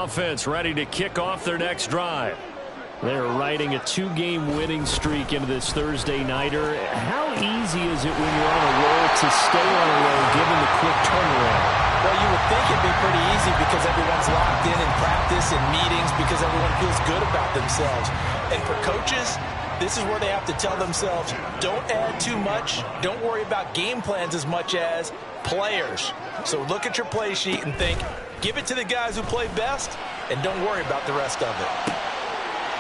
offense ready to kick off their next drive. They're riding a 2-game winning streak into this Thursday nighter. How easy is it when you're on a roll to stay on a roll given the quick turnaround? Well, you would think it'd be pretty easy because everyone's locked in practice and meetings because everyone feels good about themselves. And for coaches, this is where they have to tell themselves, don't add too much, don't worry about game plans as much as players. So look at your play sheet and think, give it to the guys who play best, and don't worry about the rest of it.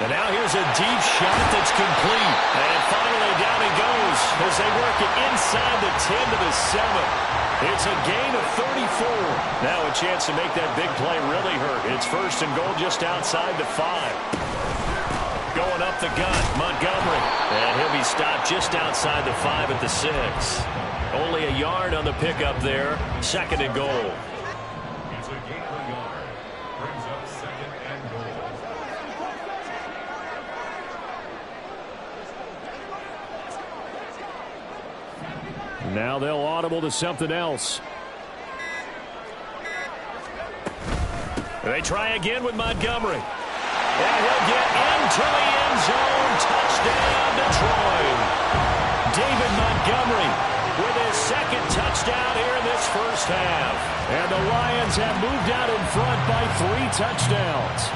And now here's a deep shot that's complete. And finally down he goes as they work it inside the 10 to the 7. It's a gain of 34. Now a chance to make that big play really hurt. It's first and goal just outside the 5. Going up the gut, Montgomery. And he'll be stopped just outside the 5 at the 6. Only a yard on the pickup there. Second and goal. It's a gain of a yard. Brings up second and goal. Now they'll audible to something else. They try again with Montgomery. And he'll get into the end zone. Touchdown, Detroit. David Montgomery with his second touchdown here in this first half. And the Lions have moved out in front by 3 touchdowns.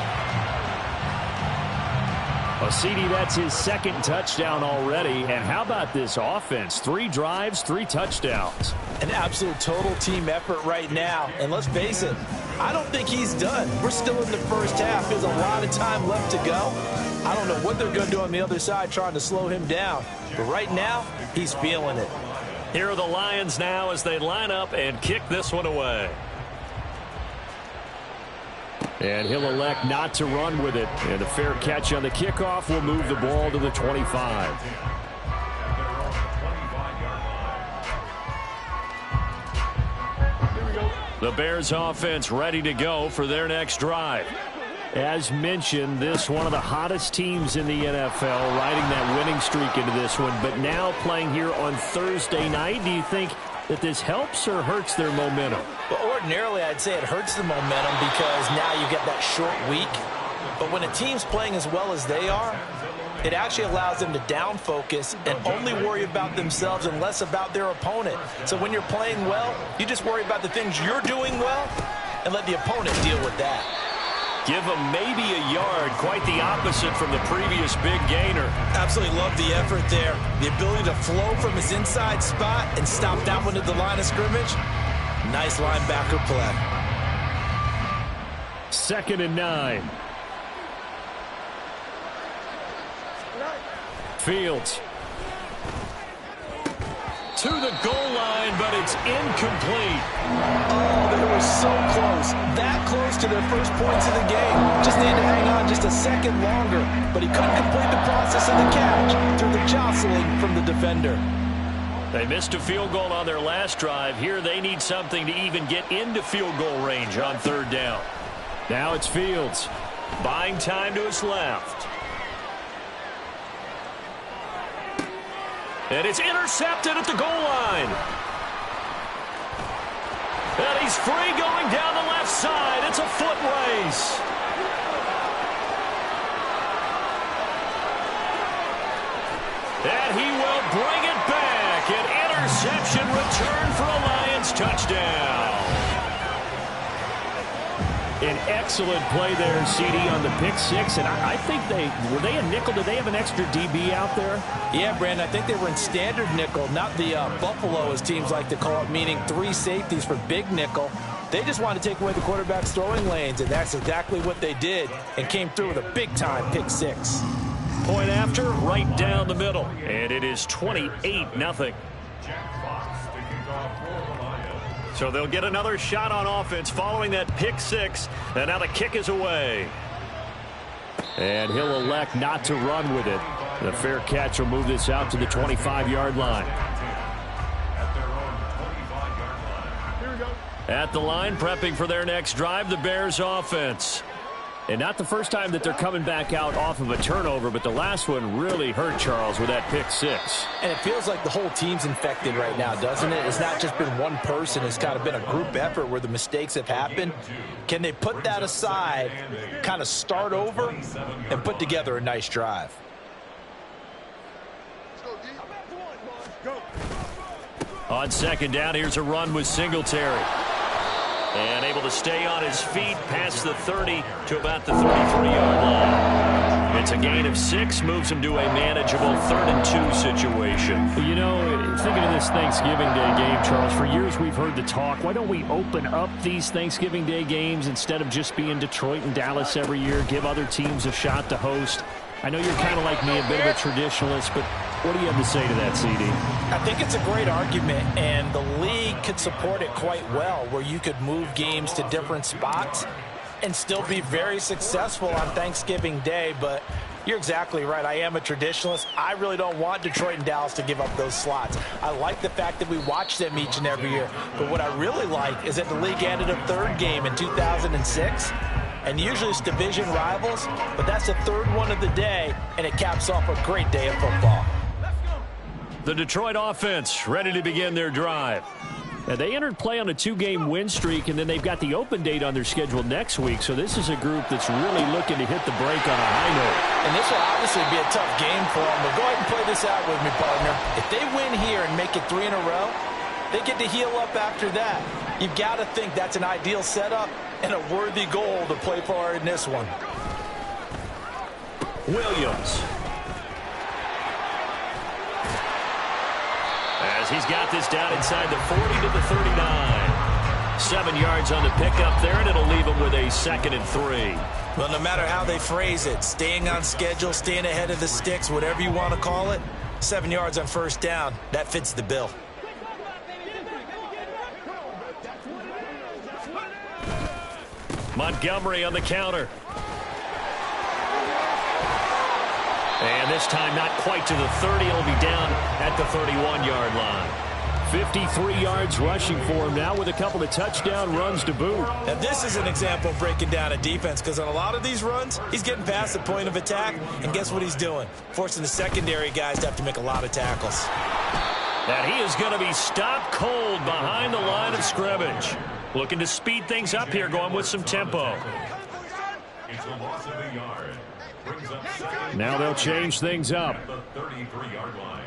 Well, CD, that's his second touchdown already. And how about this offense? 3 drives, 3 touchdowns. An absolute total team effort right now. And let's face it, I don't think he's done. We're still in the first half. There's a lot of time left to go. I don't know what they're going to do on the other side trying to slow him down. But right now, he's feeling it. Here are the Lions now as they line up and kick this one away. And he'll elect not to run with it. And a fair catch on the kickoff will move the ball to the 25. The Bears offense ready to go for their next drive. As mentioned, this one of the hottest teams in the NFL, riding that winning streak into this one, but now playing here on Thursday night. Do you think that this helps or hurts their momentum? Well, ordinarily, I'd say it hurts the momentum because now you get that short week. But when a team's playing as well as they are, it actually allows them to down focus and only worry about themselves and less about their opponent. So when you're playing well, you just worry about the things you're doing well and let the opponent deal with that. Give him maybe a yard, quite the opposite from the previous big gainer. Absolutely love the effort there. The ability to flow from his inside spot and stop that one at the line of scrimmage. Nice linebacker play. 2nd and 9. Fields. To the goal line, but it's incomplete. Oh, they were so close. That close to their first points of the game. Just needed to hang on just a second longer. But he couldn't complete the process of the catch through the jostling from the defender. They missed a field goal on their last drive. Here they need something to even get into field goal range on 3rd down. Now it's Fields. Buying time to his left. And it's intercepted at the goal line. And he's free going down the left side. It's a foot race. And he will bring it back. An interception return for a Lions touchdown. An excellent play there, CD, on the pick 6. And I think were they a nickel? Did they have an extra DB out there? Yeah, Brandon, I think they were in standard nickel, not the Buffalo, as teams like to call it, meaning 3 safeties for big nickel. They just wanted to take away the quarterback's throwing lanes, and that's exactly what they did and came through with a big-time pick 6. Point after, right down the middle. And it is 28-0. So they'll get another shot on offense following that pick 6. And now the kick is away. And he'll elect not to run with it. The fair catch will move this out to the 25-yard line. At the line, prepping for their next drive, the Bears offense. And not the first time that they're coming back out off of a turnover, but the last one really hurt Charles with that pick six. And it feels like the whole team's infected right now, doesn't it? It's not just been one person. It's kind of been a group effort where the mistakes have happened. Can they put that aside, kind of start over, and put together a nice drive? On second down, here's a run with Singletary. And able to stay on his feet past the 30 to about the 33-yard line. It's a gain of 6, moves him to a manageable 3rd and 2 situation. You know, thinking of this Thanksgiving Day game, Charles, for years we've heard the talk, why don't we open up these Thanksgiving Day games instead of just being Detroit and Dallas every year, give other teams a shot to host? I know you're kind of like me, a bit of a traditionalist, but what do you have to say to that, CD? I think it's a great argument, and the league could support it quite well, where you could move games to different spots and still be very successful on Thanksgiving Day. But you're exactly right. I am a traditionalist. I really don't want Detroit and Dallas to give up those slots. I like the fact that we watch them each and every year. But what I really like is that the league added a 3rd game in 2006. And usually it's division rivals, but that's the 3rd one of the day, and it caps off a great day of football. The Detroit offense ready to begin their drive. Now, they entered play on a 2-game win streak, and then they've got the open date on their schedule next week. So this is a group that's really looking to hit the break on a high note. And this will obviously be a tough game for them, but go ahead and play this out with me, partner. If they win here and make it 3 in a row, they get to heal up after that. You've got to think that's an ideal setup and a worthy goal to play for in this one. Williams. As he's got this down inside the 40 to the 39. 7 yards on the pickup there, and it'll leave him with a 2nd and 3. Well, no matter how they phrase it, staying on schedule, staying ahead of the sticks, whatever you want to call it, 7 yards on 1st down, that fits the bill. Montgomery on the counter. And this time not quite to the 30. It'll be down at the 31-yard line. 53 yards rushing for him now with a couple of touchdown runs to boot. Now this is an example of breaking down a defense, because on a lot of these runs, he's getting past the point of attack, and guess what he's doing? Forcing the secondary guys to have to make a lot of tackles. That he is going to be stopped cold behind the line of scrimmage. Looking to speed things up here, going with some tempo. It's a loss of a yard. Brings up 2nd. Now they'll change things up. At the 33-yard line.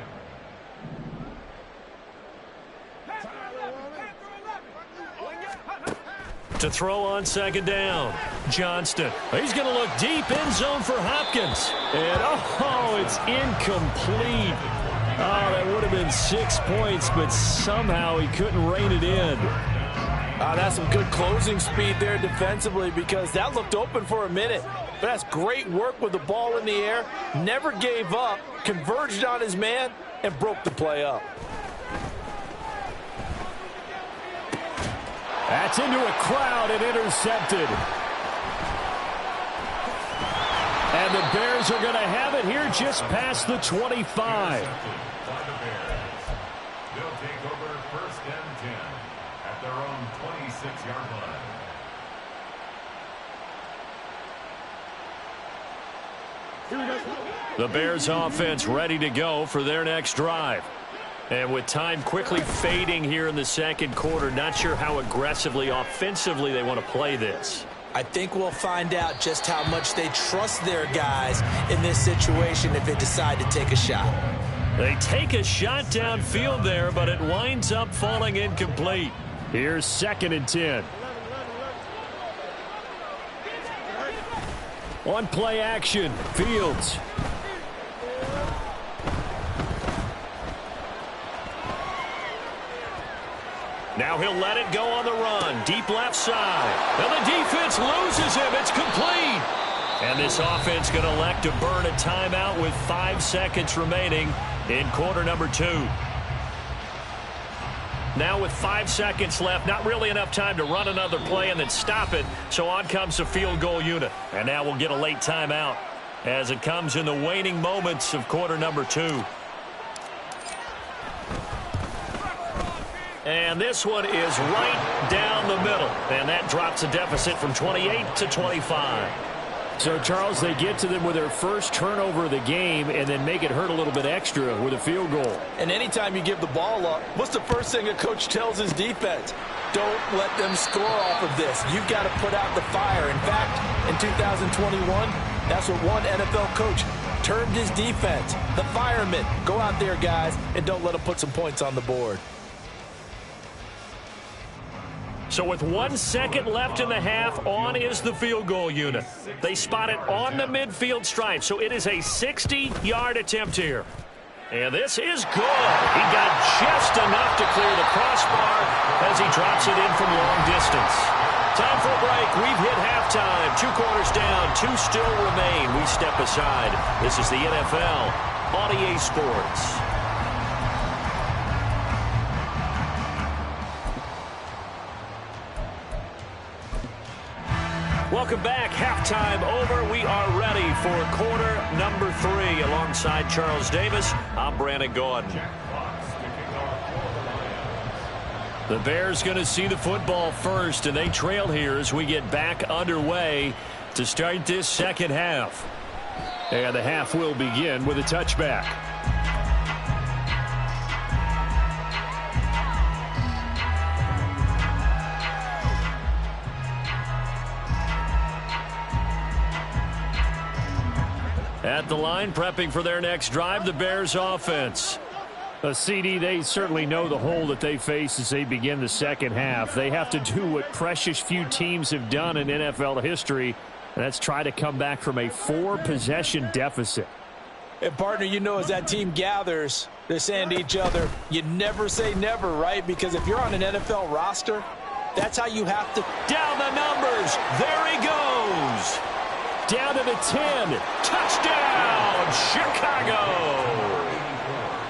To throw on 2nd down. Johnston. He's going to look deep in zone for Hopkins. And, oh, it's incomplete. Oh, that would have been 6 points, but somehow he couldn't rein it in. That's some good closing speed there defensively, because that looked open for a minute. But that's great work with the ball in the air. Never gave up, converged on his man, and broke the play up. That's into a crowd and intercepted. And the Bears are going to have it here just past the 25. They'll take over 1st and 10 at their own 26-yard line. The Bears offense ready to go for their next drive. And with time quickly fading here in the 2nd quarter, not sure how aggressively, offensively they want to play this. I think we'll find out just how much they trust their guys in this situation if they decide to take a shot. They take a shot downfield there, but it winds up falling incomplete. Here's 2nd and 10. On play action, Fields. Now he'll let it go on the run. Deep left side. And the defense loses him. It's complete. And this offense going to elect to burn a timeout with 5 seconds remaining in quarter number 2. Now with 5 seconds left, not really enough time to run another play and then stop it. So on comes the field goal unit. And now we'll get a late timeout as it comes in the waning moments of quarter number 2. And this one is right down the middle. And that drops the deficit from 28 to 25. So, Charles, they get to them with their first turnover of the game and then make it hurt a little bit extra with a field goal. And anytime you give the ball up, what's the first thing a coach tells his defense? Don't let them score off of this. You've got to put out the fire. In fact, in 2021, that's what one NFL coach termed his defense, the firemen. Go out there, guys, and don't let them put some points on the board. So with 1 second left in the half, on is the field goal unit. They spot it on the midfield stripe, so it is a 60-yard attempt here. And this is good. He got just enough to clear the crossbar as he drops it in from long distance. Time for a break. We've hit halftime. 2 quarters down, 2 still remain. We step aside. This is the NFL on EA Sports. Welcome back. Halftime over. We are ready for quarter number 3. Alongside Charles Davis, I'm Brandon Gordon. The Bears going to see the football first, and they trail here as we get back underway to start this second half. And the half will begin with a touchback. At the line, prepping for their next drive, the Bears offense. A CD, they certainly know the hole that they face as they begin the second half. They have to do what precious few teams have done in NFL history, and that's try to come back from a 4-possession deficit. And, partner, you know, as that team gathers, they're saying to each other, you never say never, right? Because if you're on an NFL roster, that's how you have to. Down the numbers. There he goes. Down to the 10. Touchdown, Chicago.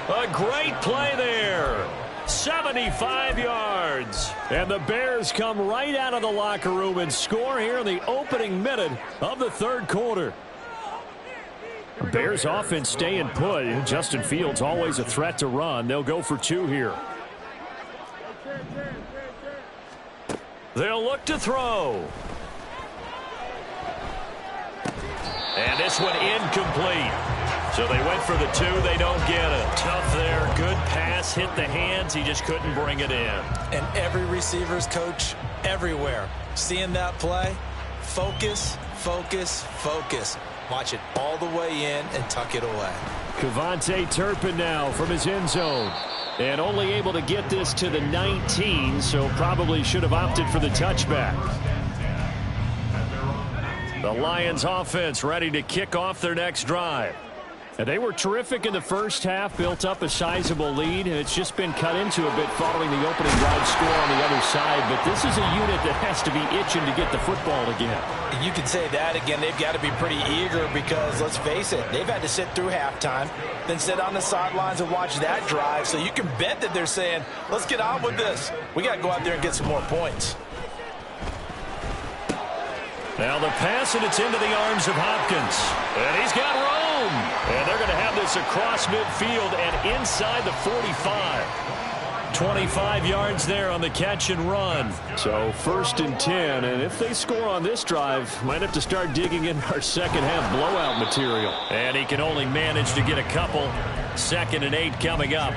A great play there. 75 yards. And the Bears come right out of the locker room and score here in the opening minute of the third quarter. The Bears offense staying put. Justin Fields always a threat to run. They'll go for 2 here. They'll look to throw. And this one incomplete. So they went for the 2. They don't get it. Tough there. Good pass. Hit the hands. He just couldn't bring it in. And every receiver's coach everywhere. Seeing that play, focus, focus, focus. Watch it all the way in and tuck it away. Kevontae Turpin now from his end zone. And only able to get this to the 19, so probably should have opted for the touchback. The Lions offense ready to kick off their next drive. And they were terrific in the first half, built up a sizable lead, and it's just been cut into a bit following the opening drive score on the other side. But this is a unit that has to be itching to get the football again. You can say that again. They've got to be pretty eager because, let's face it, they've had to sit through halftime, then sit on the sidelines and watch that drive. So you can bet that they're saying, let's get on with this. We got to go out there and get some more points. Now the pass, and it's into the arms of Hopkins. And he's got room. And they're going to have this across midfield and inside the 45. 25 yards there on the catch and run. So 1st and 10. And if they score on this drive, might have to start digging in our second half blowout material. And he can only manage to get a couple. 2nd and 8 coming up.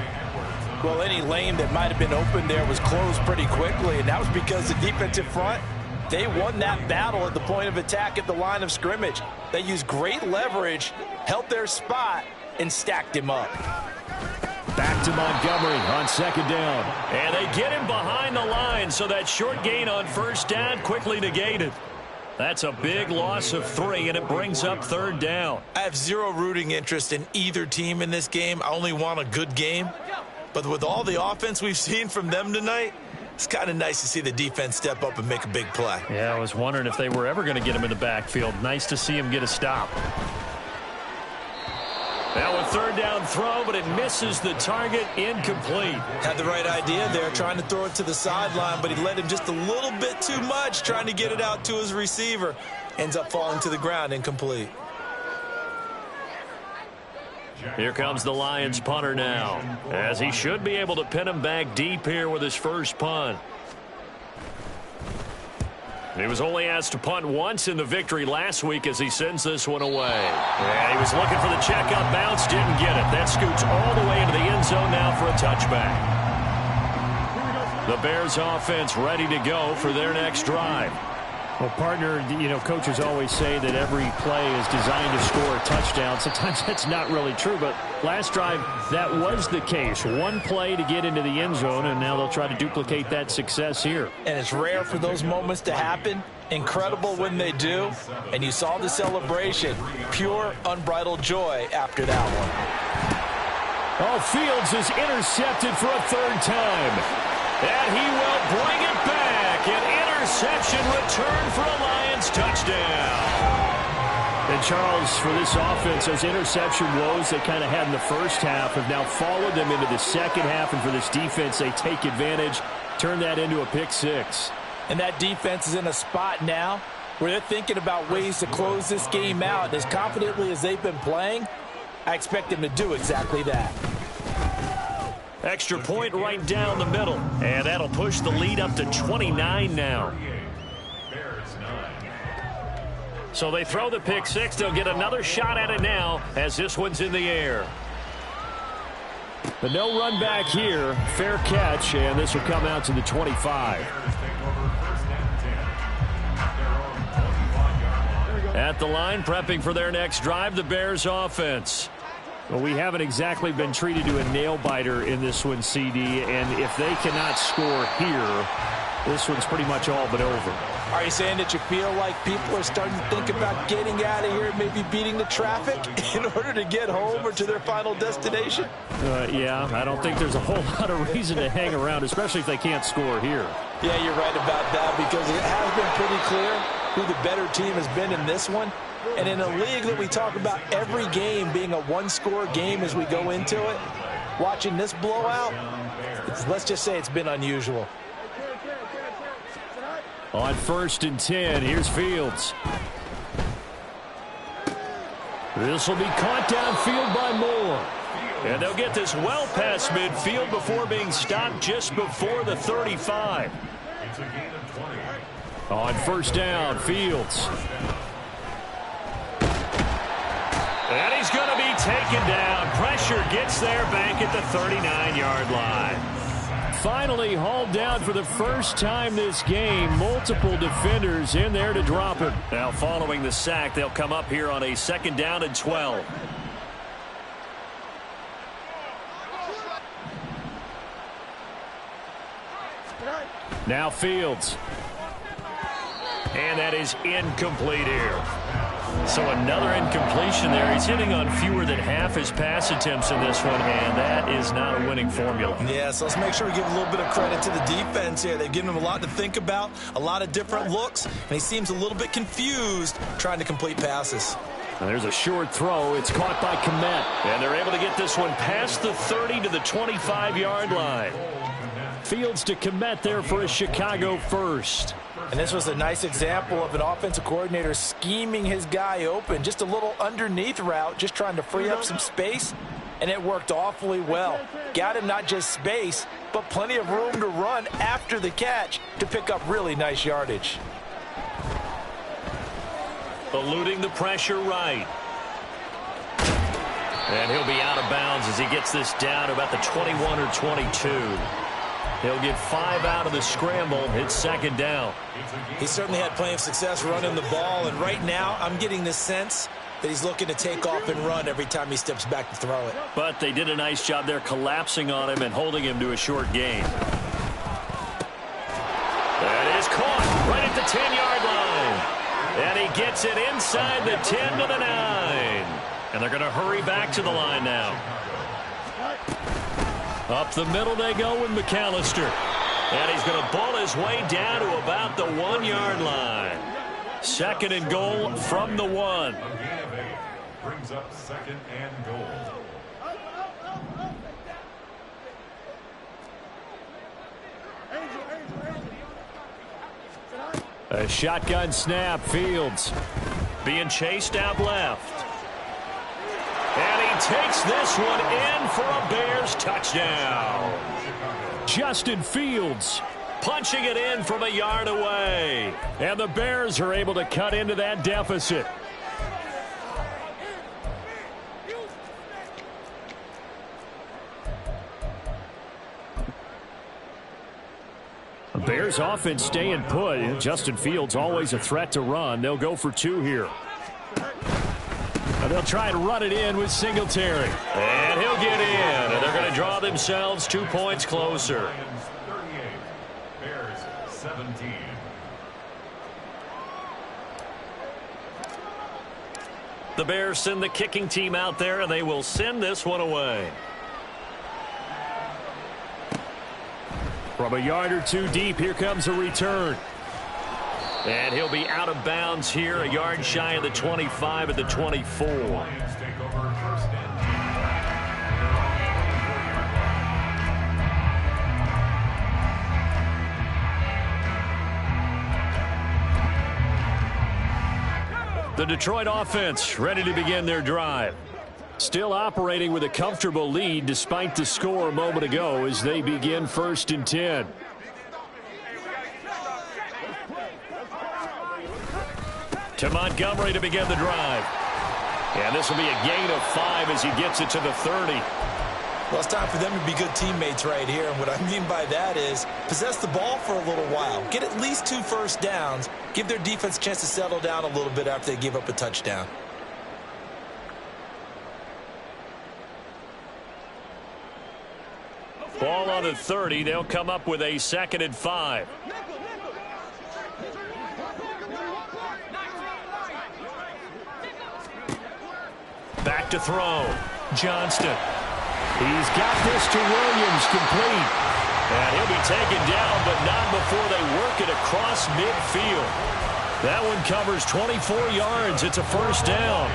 Well, any lane that might have been open there was closed pretty quickly. And that was because the defensive front, they won that battle at the point of attack at the line of scrimmage. They used great leverage, held their spot, and stacked him up. Back to Montgomery on 2nd down. And they get him behind the line, so that short gain on 1st down quickly negated. That's a big loss of 3, and it brings up 3rd down. I have zero rooting interest in either team in this game. I only want a good game. But with all the offense we've seen from them tonight, it's kind of nice to see the defense step up and make a big play. Yeah, I was wondering if they were ever going to get him in the backfield. Nice to see him get a stop. Now a 3rd down throw, but it misses the target, incomplete. Had the right idea there, trying to throw it to the sideline, but he led him just a little bit too much, trying to get it out to his receiver. Ends up falling to the ground, incomplete. Here comes the Lions punter now, as he should be able to pin him back deep here with his first punt. He was only asked to punt once in the victory last week as he sends this one away. And he was looking for the checkup bounce, didn't get it. That scoots all the way into the end zone now for a touchback. The Bears offense ready to go for their next drive. Well, partner, coaches always say that every play is designed to score a touchdown. Sometimes that's not really true, but last drive, that was the case. One play to get into the end zone, and now they'll try to duplicate that success here. And it's rare for those moments to happen. Incredible when they do. And you saw the celebration. Pure, unbridled joy after that one. Oh, Fields is intercepted for a third time. And he will bring it back. An interception return for a Lions touchdown. And Charles, for this offense, those interception woes they kind of had in the first half have now followed them into the second half. And for this defense, they take advantage, turn that into a pick six. And that defense is in a spot now where they're thinking about ways to close this game out. And as confidently as they've been playing, I expect them to do exactly that. Extra point right down the middle. And that'll push the lead up to 29 now. So they throw the pick six. They'll get another shot at it now as this one's in the air. But no run back here. Fair catch, and this will come out to the 25. At the line, prepping for their next drive, the Bears offense. Well, we haven't exactly been treated to a nail-biter in this one, CD, and if they cannot score here, this one's pretty much all but over. Are you saying that you feel like people are starting to think about getting out of here, maybe beating the traffic in order to get home or to their final destination? Yeah, I don't think there's a whole lot of reason to hang around, especially if they can't score here. Yeah, you're right about that because it has been pretty clear who the better team has been in this one. And in a league that we talk about every game being a one-score game as we go into it, watching this blowout, let's just say it's been unusual. On 1st and 10, here's Fields. This will be caught downfield by Moore. And they'll get this well past midfield before being stopped just before the 35. On 1st down, Fields. And he's going to be taken down. Pressure gets there back at the 39-yard line. Finally hauled down for the first time this game. Multiple defenders in there to drop him. Now following the sack, they'll come up here on a 2nd down and 12. Now Fields. And that is incomplete here. So another incompletion there. He's hitting on fewer than half his pass attempts in this one, and that is not a winning formula. Yeah, so let's make sure we give a little bit of credit to the defense here. They've given him a lot to think about, a lot of different looks, and he seems a little bit confused trying to complete passes. And there's a short throw. It's caught by Kmet. And they're able to get this one past the 30 to the 25-yard line. Fields to Kmet there for a Chicago first. And this was a nice example of an offensive coordinator scheming his guy open. Just a little underneath route, just trying to free up some space, and it worked awfully well. Got him not just space, but plenty of room to run after the catch to pick up really nice yardage. Eluding the pressure right. And he'll be out of bounds as he gets this down to about the 21 or 22. He'll get 5 out of the scramble. It's 2nd down. He certainly had plenty of success running the ball, and right now I'm getting the sense that he's looking to take off and run every time he steps back to throw it. But they did a nice job there collapsing on him and holding him to a short gain. That is caught right at the 10-yard line. And he gets it inside the 10 to the 9. And they're going to hurry back to the line now. Up the middle they go with McAllister. And he's going to ball his way down to about the 1-yard line. 2nd and goal from the 1. Brings up 2nd and goal. A shotgun snap. Fields being chased out left. And he takes this one in for a Bears touchdown. Justin Fields punching it in from a yard away. And the Bears are able to cut into that deficit. The Bears offense staying put. Justin Fields always a threat to run. They'll go for 2 here. And they'll try and run it in with Singletary. And he'll get in. And they're going to draw themselves 2 points closer. 38, Bears 17. The Bears send the kicking team out there, and they will send this one away. From a yard or 2 deep, here comes a return. And he'll be out of bounds here, a yard shy of the 25 at the 24. Lions take over first and 10. The Detroit offense ready to begin their drive. Still operating with a comfortable lead despite the score a moment ago as they begin 1st and 10. To Montgomery to begin the drive. And this will be a gain of 5 as he gets it to the 30. Well, it's time for them to be good teammates right here. And what I mean by that is possess the ball for a little while. Get at least 2 first downs. Give their defense a chance to settle down a little bit after they give up a touchdown. Ball on the 30. They'll come up with a 2nd and 5. Back to throw. Johnston. He's got this to Williams, complete. And he'll be taken down, but not before they work it across midfield. That one covers 24 yards. It's a 1st down.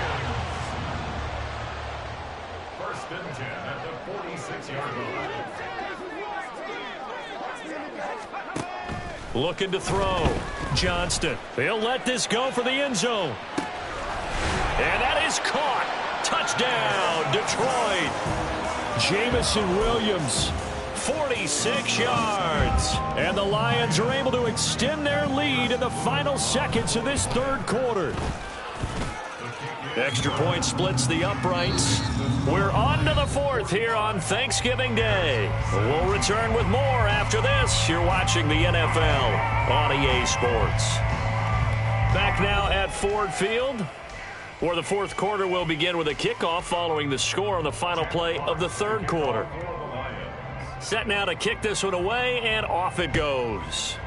1st and 10 at the 46-yard line. Looking to throw. Johnston. He'll let this go for the end zone. And that is caught. Touchdown, Detroit. Jamison Williams. 46 yards. And the Lions are able to extend their lead in the final seconds of this 3rd quarter. Extra point splits the uprights. We're on to the 4th here on Thanksgiving Day. We'll return with more after this. You're watching the NFL on EA Sports. Back now at Ford Field, where the 4th quarter will begin with a kickoff following the score on the final play of the 3rd quarter. Set now to kick this one away, and off it goes.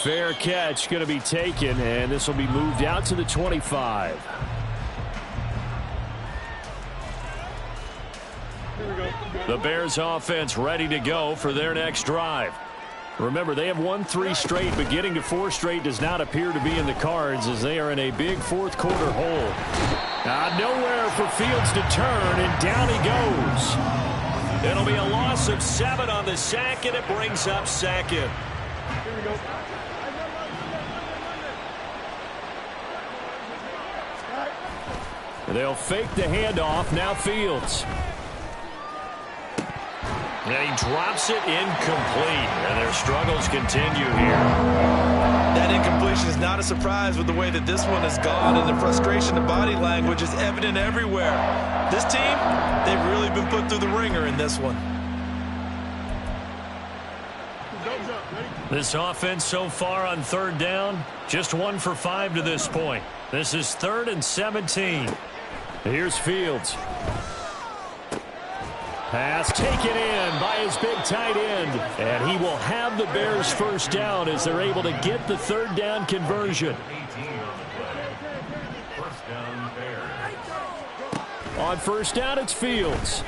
Fair catch going to be taken, and this will be moved out to the 25. The Bears offense ready to go for their next drive. Remember, they have won 3 straight, but getting to 4 straight does not appear to be in the cards as they are in a big 4th quarter hole. Nowhere for Fields to turn, and down he goes. It'll be a loss of 7 on the sack, and it brings up 2nd. They'll fake the handoff. Now Fields. And he drops it incomplete, and their struggles continue here. That incompletion is not a surprise with the way that this one has gone, and the frustration, the body language is evident everywhere. This team, they've really been put through the ringer in this one. This offense so far on 3rd down, just 1 for 5 to this point. This is 3rd and 17. Here's Fields. Pass taken in by his big tight end. And he will have the Bears 1st down as they're able to get the 3rd down conversion. 18 on the play. 1st down, Bears. On 1st down, it's Fields.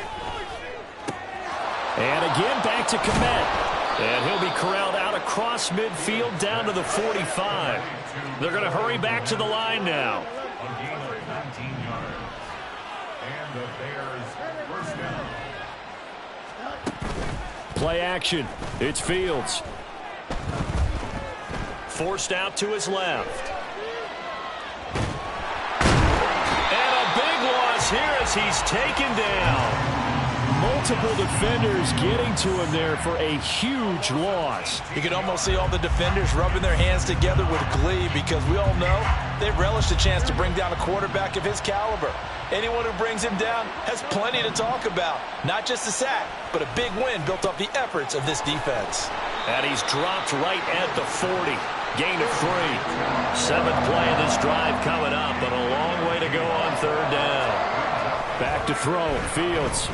And again, back to Komet. And he'll be corralled out across midfield down to the 45. They're going to hurry back to the line now. A gain of 19 yards. And the Bears 1st down. Play action. It's Fields. Forced out to his left. And a big loss here as he's taken down. multiple defenders getting to him there for a huge loss. You can almost see all the defenders rubbing their hands together with glee because we all know they relish the chance to bring down a quarterback of his caliber. Anyone who brings him down has plenty to talk about. Not just a sack, but a big win built off the efforts of this defense. And he's dropped right at the 40. Gain of 3. 7th play of this drive coming up, but a long way to go on 3rd down. Back to throw. Fields.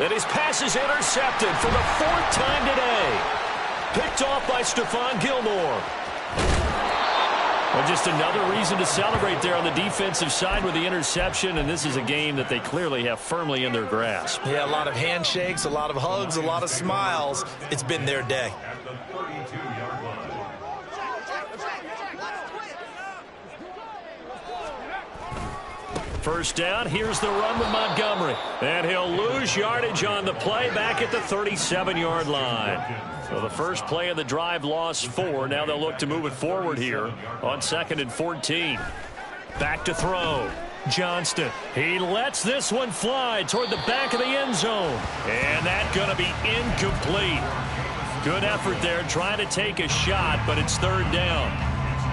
And his pass is intercepted for the 4th time today. Picked off by Stephon Gilmore. Well, just another reason to celebrate there on the defensive side with the interception, and this is a game that they clearly have firmly in their grasp. Yeah, a lot of handshakes, a lot of hugs, a lot of smiles. It's been their day. At the 32-yard line. First down, here's the run with Montgomery. And he'll lose yardage on the play back at the 37-yard line. So the first play of the drive lost 4. Now they'll look to move it forward here on 2nd and 14. Back to throw. Johnston. He lets this one fly toward the back of the end zone. And that's going to be incomplete. Good effort there trying to take a shot, but it's 3rd down.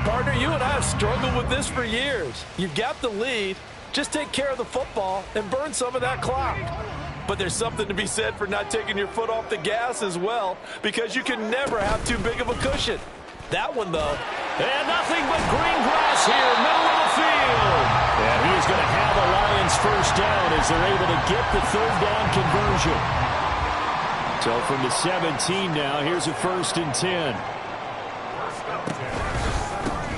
Partner, you and I have struggled with this for years. You've got the lead. Just take care of the football and burn some of that clock. But there's something to be said for not taking your foot off the gas as well, because you can never have too big of a cushion. That one, though. And nothing but green grass here, middle of the field. And he's going to have a Lions first down as they're able to get the 3rd down conversion. So from the 17 now, here's a 1st and 10.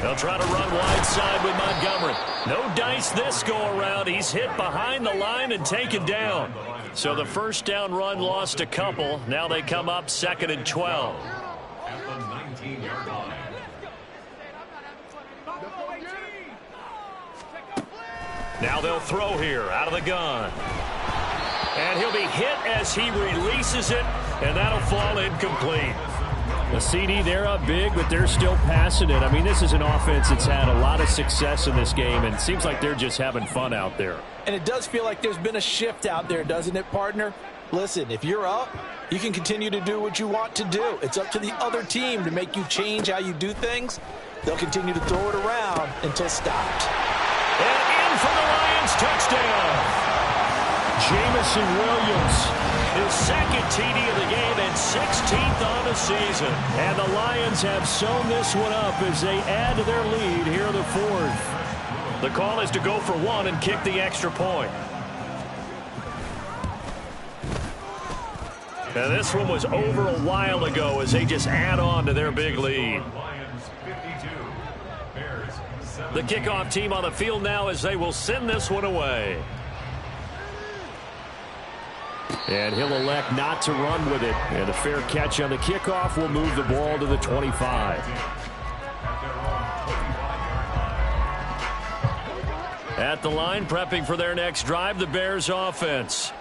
They'll try to run wide side with Montgomery. No dice this go around. He's hit behind the line and taken down. So the first down run lost a couple. Now they come up 2nd and 12. At the 19-yard line. Now they'll throw here out of the gun. And he'll be hit as he releases it, and that'll fall incomplete. The CD, they're up big, but they're still passing it. I mean, this is an offense that's had a lot of success in this game, and it seems like they're just having fun out there. And it does feel like there's been a shift out there, doesn't it, partner? Listen, if you're up, you can continue to do what you want to do. It's up to the other team to make you change how you do things. They'll continue to throw it around until stopped. And in for the Lions touchdown. Jamison Williams. His 2nd TD of the game and 16th on the season. And the Lions have sewn this one up as they add to their lead here in the 4th. The call is to go for 1 and kick the extra point. And this one was over a while ago as they just add on to their big lead. Lions 52. Bears 7. The kickoff team on the field now as they will send this one away. And he'll elect not to run with it. And a fair catch on the kickoff will move the ball to the 25. At the line, prepping for their next drive, the Bears offense.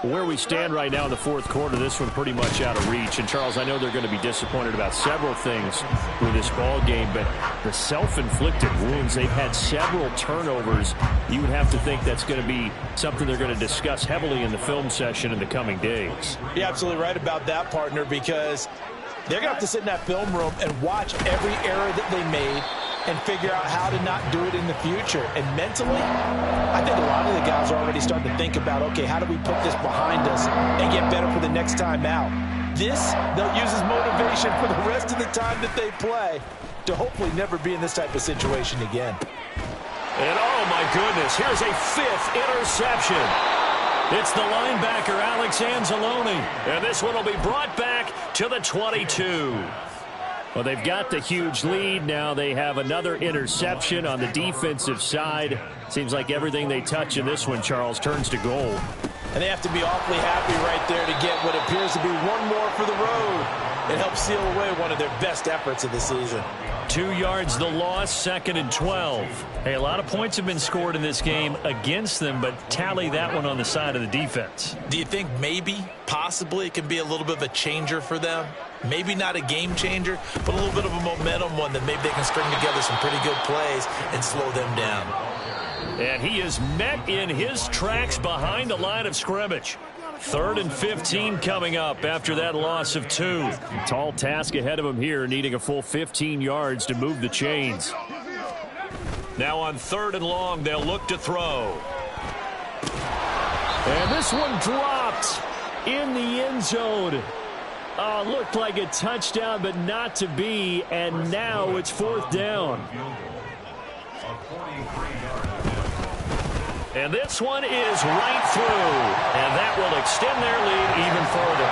Where we stand right now in the 4th quarter, this one pretty much out of reach. And, Charles, I know they're going to be disappointed about several things with this ball game, but the self-inflicted wounds, they've had several turnovers. You would have to think that's going to be something they're going to discuss heavily in the film session in the coming days. You're absolutely right about that, partner, because they're going to have to sit in that film room and watch every error that they made and figure out how to not do it in the future. And mentally, I think a lot of the guys are already starting to think about, okay, how do we put this behind us and get better for the next time out? This, they'll use as motivation for the rest of the time that they play to hopefully never be in this type of situation again. And oh my goodness, here's a 5th interception. It's the linebacker, Alex Anzalone. And this one will be brought back to the 22. Well, they've got the huge lead. Now they have another interception on the defensive side. Seems like everything they touch in this one, Charles, turns to gold. And they have to be awfully happy right there to get what appears to be one more for the road. It helps seal away one of their best efforts of the season. 2 yards the loss, 2nd and 12. Hey, a lot of points have been scored in this game against them, but tally that one on the side of the defense. Do you think maybe, possibly, it can be a little bit of a changer for them? Maybe not a game changer, but a little bit of a momentum one that maybe they can string together some pretty good plays and slow them down. And he is met in his tracks behind the line of scrimmage. 3rd and 15 coming up after that loss of 2. Tall task ahead of him here, needing a full 15 yards to move the chains. Now on 3rd and long, they'll look to throw. And this one dropped in the end zone. Looked like a touchdown, but not to be. And now it's 4th down. And this one is right through. And that will extend their lead even further.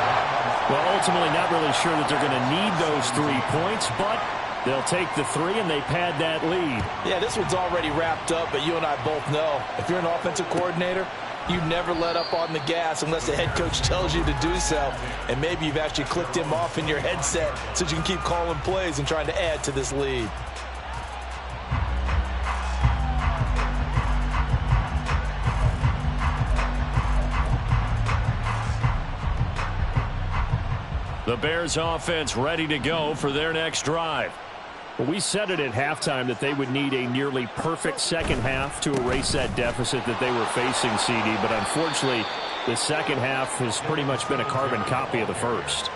Well, ultimately not really sure that they're going to need those 3 points, but they'll take the 3 and they pad that lead. Yeah, this one's already wrapped up, but you and I both know if you're an offensive coordinator, you never let up on the gas unless the head coach tells you to do so. And maybe you've actually clicked him off in your headset so you can keep calling plays and trying to add to this lead. The Bears offense ready to go for their next drive. Well, we said it at halftime that they would need a nearly perfect second half to erase that deficit that they were facing, CD. But unfortunately, the second half has pretty much been a carbon copy of the first.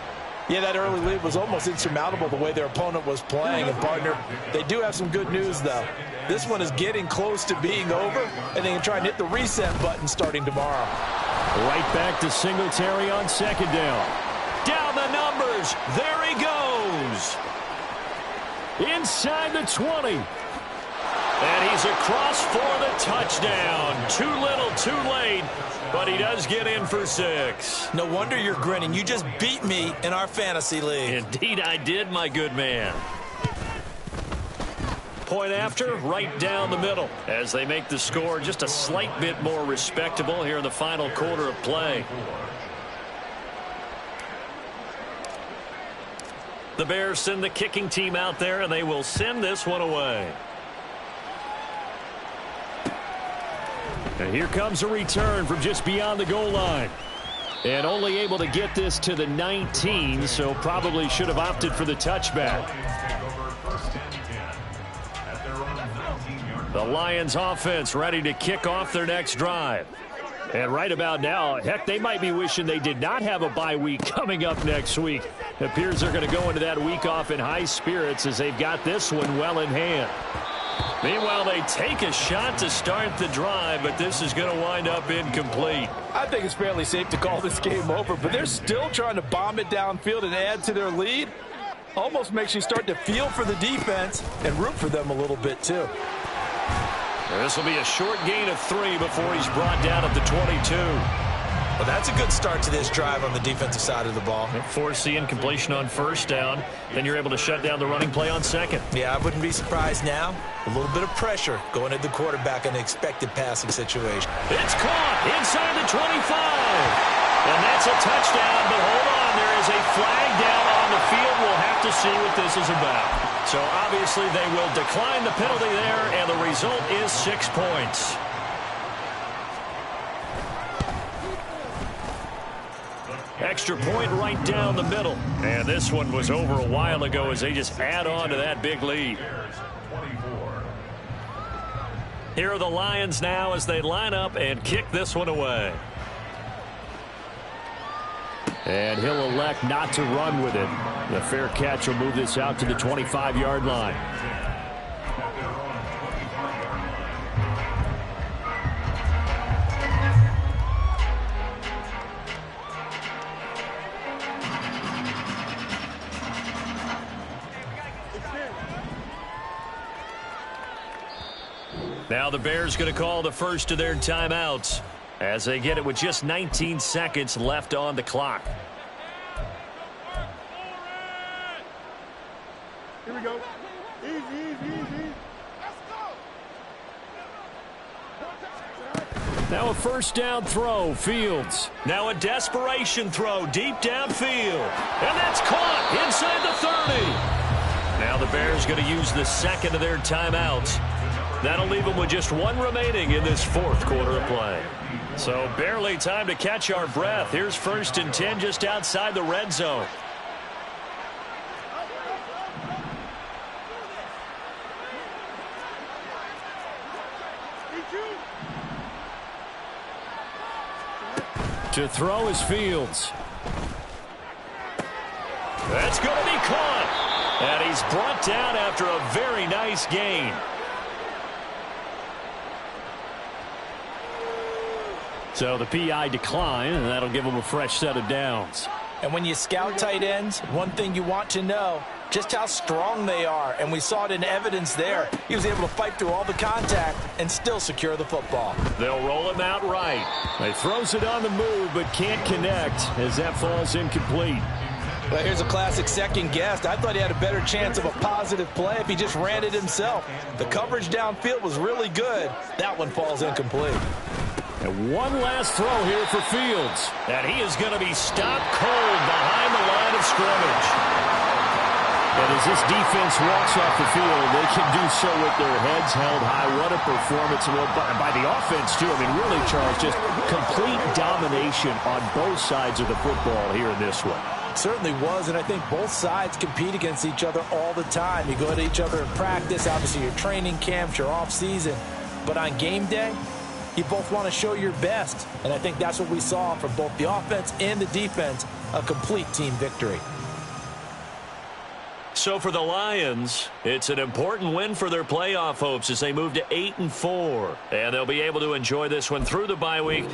Yeah, that early lead was almost insurmountable the way their opponent was playing. And, partner, they do have some good news, though. This one is getting close to being over, and they can try and hit the reset button starting tomorrow. Right back to Singletary on 2nd down. Down the numbers. There he goes. Inside the 20. And he's across for the touchdown. Too little, too late. But he does get in for 6. No wonder you're grinning. You just beat me in our fantasy league. Indeed I did, my good man. Point after, right down the middle. As they make the score just a slight bit more respectable here in the final quarter of play. The Bears send the kicking team out there, and they will send this one away. And here comes a return from just beyond the goal line. And only able to get this to the 19, so probably should have opted for the touchback. The Lions offense ready to kick off their next drive. And right about now, heck, they might be wishing they did not have a bye week coming up next week. It appears they're going to go into that week off in high spirits as they've got this one well in hand. Meanwhile, they take a shot to start the drive, but this is going to wind up incomplete. I think it's fairly safe to call this game over, but they're still trying to bomb it downfield and add to their lead. Almost makes you start to feel for the defense and root for them a little bit, too. This will be a short gain of 3 before he's brought down at the 22. Well, that's a good start to this drive on the defensive side of the ball. Force the incompletion on 1st down. Then you're able to shut down the running play on 2nd. Yeah, I wouldn't be surprised now. A little bit of pressure going at the quarterback in an expected passing situation. It's caught inside the 25. And that's a touchdown, but hold on. There is a flag down on the field. We'll have to see what this is about. So obviously they will decline the penalty there, and the result is 6 points. Extra point right down the middle. And this one was over a while ago as they just add on to that big lead. Here are the Lions now as they line up and kick this one away. And he'll elect not to run with it. The fair catch will move this out to the 25-yard line. Now the Bears going to call the first of their timeouts as they get it with just 19 seconds left on the clock. Here we go. Easy, easy, easy. Let's go. Now a 1st down throw, Fields. Now a desperation throw deep downfield. And that's caught inside the 30. Now the Bears going to use the second of their timeouts. That'll leave them with just 1 remaining in this 4th quarter of play. So barely time to catch our breath. Here's 1st and 10 just outside the red zone. To throw is Fields. That's going to be caught. And he's brought down after a very nice gain. So the PI decline, and that'll give him a fresh set of downs. And when you scout tight ends, one thing you want to know, just how strong they are. And we saw it in evidence there. He was able to fight through all the contact and still secure the football. They'll roll him out right. He throws it on the move, but can't connect as that falls incomplete. Well, here's a classic second guess. I thought he had a better chance of a positive play if he just ran it himself. The coverage downfield was really good. That one falls incomplete. And one last throw here for Fields. And he is going to be stopped cold behind the line of scrimmage. And as this defense walks off the field, they can do so with their heads held high. What a performance by the offense, too. I mean, really, Charles, just complete domination on both sides of the football here in this one. Certainly was, and I think both sides compete against each other all the time. You go at each other in practice, obviously your training camps, your off-season. But on game day, you both want to show your best. And I think that's what we saw from both the offense and the defense, a complete team victory. So for the Lions, it's an important win for their playoff hopes as they move to 8-4. And they'll be able to enjoy this one through the bye week.